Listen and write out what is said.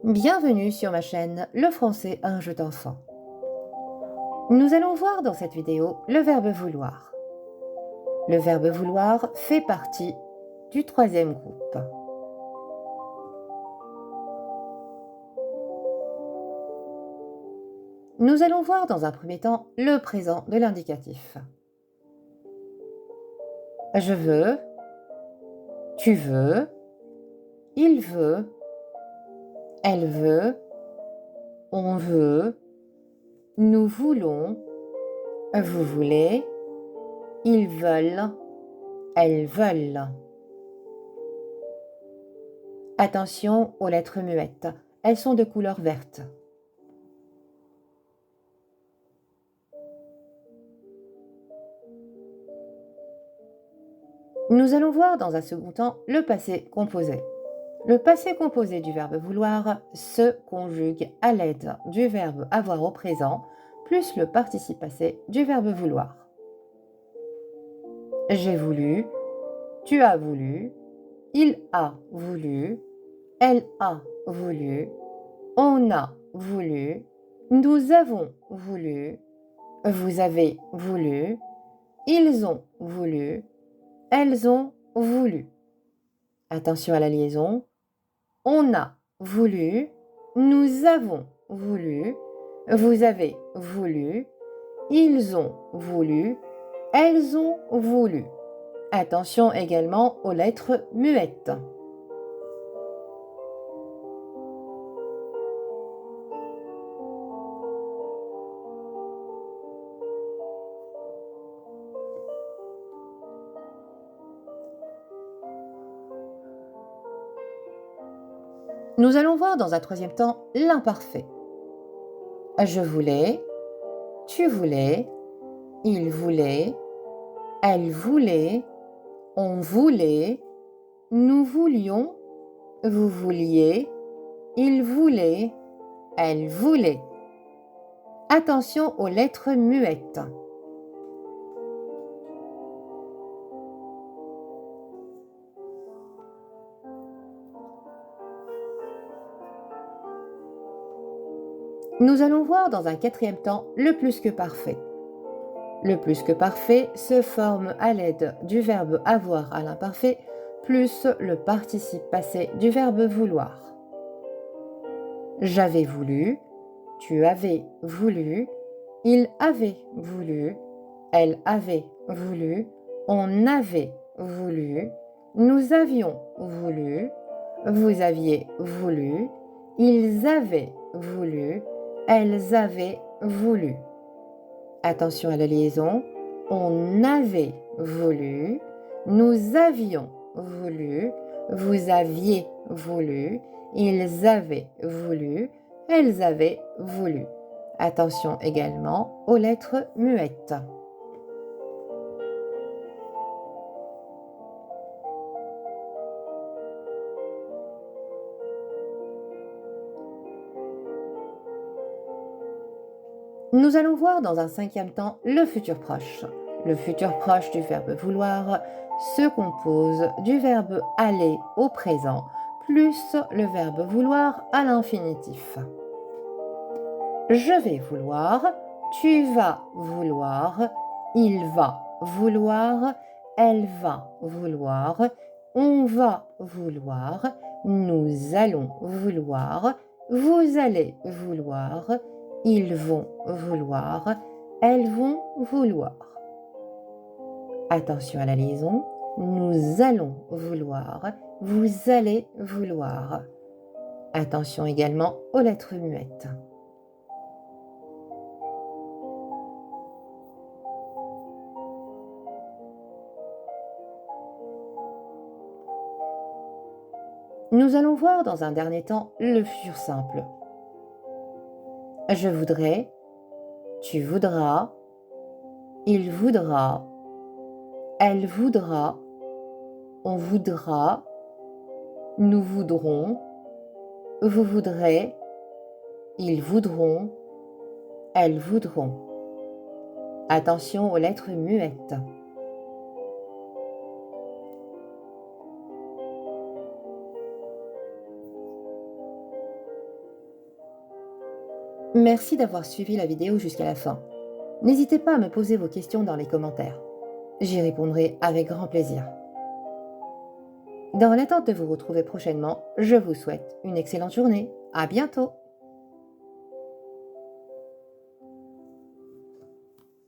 Bienvenue sur ma chaîne Le français un jeu d'enfant. Nous allons voir dans cette vidéo le verbe vouloir. Le verbe vouloir fait partie du troisième groupe. Nous allons voir dans un premier temps le présent de l'indicatif. Je veux, tu veux, il veut, elle veut, on veut, nous voulons, vous voulez, ils veulent, elles veulent. Attention aux lettres muettes, elles sont de couleur verte. Nous allons voir dans un second temps le passé composé. Le passé composé du verbe vouloir se conjugue à l'aide du verbe avoir au présent plus le participe passé du verbe vouloir. J'ai voulu, tu as voulu, il a voulu, elle a voulu, on a voulu, nous avons voulu, vous avez voulu, ils ont voulu, elles ont voulu. Attention à la liaison. On a voulu, nous avons voulu, vous avez voulu, ils ont voulu, elles ont voulu. Attention également aux lettres muettes. Nous allons voir dans un troisième temps l'imparfait. Je voulais, tu voulais, il voulait, elle voulait, on voulait, nous voulions, vous vouliez, il voulait, elle voulait. Attention aux lettres muettes. Nous allons voir dans un quatrième temps le plus que parfait. Le plus que parfait se forme à l'aide du verbe avoir à l'imparfait plus le participe passé du verbe vouloir. J'avais voulu, tu avais voulu, il avait voulu, elle avait voulu, on avait voulu, nous avions voulu, vous aviez voulu, ils avaient voulu, elles avaient voulu. Attention à la liaison. On avait voulu, nous avions voulu, vous aviez voulu, ils avaient voulu, elles avaient voulu. Attention également aux lettres muettes. Nous allons voir dans un cinquième temps le futur proche. Le futur proche du verbe vouloir se compose du verbe aller au présent plus le verbe vouloir à l'infinitif. Je vais vouloir, tu vas vouloir, il va vouloir, elle va vouloir, on va vouloir, nous allons vouloir, vous allez vouloir, ils vont vouloir, elles vont vouloir. Attention à la liaison. Nous allons vouloir, vous allez vouloir. Attention également aux lettres muettes. Nous allons voir dans un dernier temps le futur simple. Je voudrais, tu voudras, il voudra, elle voudra, on voudra, nous voudrons, vous voudrez, ils voudront, elles voudront. Attention aux lettres muettes. Merci d'avoir suivi la vidéo jusqu'à la fin. N'hésitez pas à me poser vos questions dans les commentaires. J'y répondrai avec grand plaisir. Dans l'attente de vous retrouver prochainement, je vous souhaite une excellente journée. À bientôt!